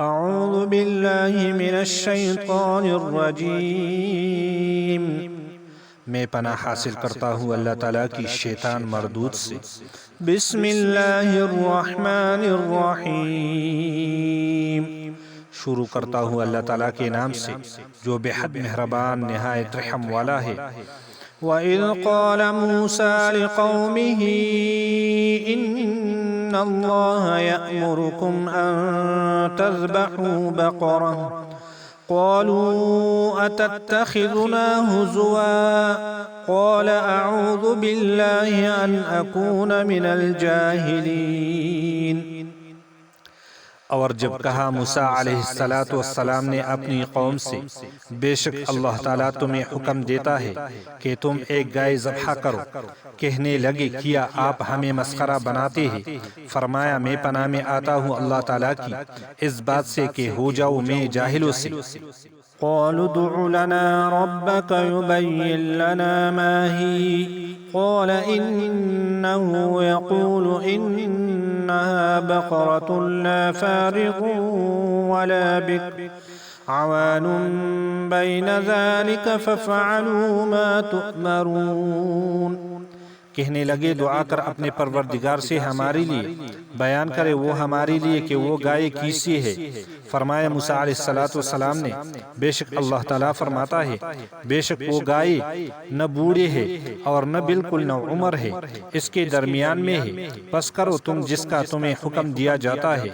اعوذ باللہ من الشیطان الرجیم، میں پناہ حاصل کرتا ہوں اللہ تعالیٰ کی شیطان مردود سے۔ بسم اللہ الرحمن الرحیم، شروع کرتا ہوں اللہ تعالیٰ کے نام سے جو بے حد مہربان نہایت رحم والا ہے۔ وَإِذْ قَالَ مُوسَىٰ لِقَوْمِهِ إِنَّ اللَّهَ يَأْمُرُكُمْ أَن تَذْبَحُوا بَقَرَةً قَالُوا أَتَتَّخِذُنَا هُزُوًا قَالَ أَعُوذُ بِاللَّهِ أَنْ أَكُونَ مِنَ الْجَاهِلِينَ۔ اور جب کہا موسیٰ علیہ السلام نے اپنی قوم سے، بے شک اللہ تعالیٰ تمہیں حکم دیتا ہے کہ تم ایک گائے ذبح کرو، کہنے لگے کیا آپ ہمیں مسخرہ بناتے ہیں؟ فرمایا میں پناہ میں آتا ہوں اللہ تعالیٰ کی اس بات سے کہ ہو جاؤ میں جاہلوں سے۔ قالوا ادع لنا ربك يبين لنا ما هي قال إنه يقول إنها بقرة لا فارغ ولا بكر عوان بين ذلك فافعلوا ما تؤمرون۔ کہنے لگے دعا کر اپنے پروردگار سے ہمارے لیے، بیان کرے وہ ہمارے لیے کہ وہ گائے کیسی ہے۔ فرمایا موسیٰ علیہ السلام نے، بے شک اللہ تعالیٰ فرماتا ہے بے شک وہ گائے نہ بوڑھے ہے اور نہ بالکل نہ عمر ہے، اس کے درمیان میں ہے، پس کرو تم جس کا تمہیں حکم دیا جاتا ہے۔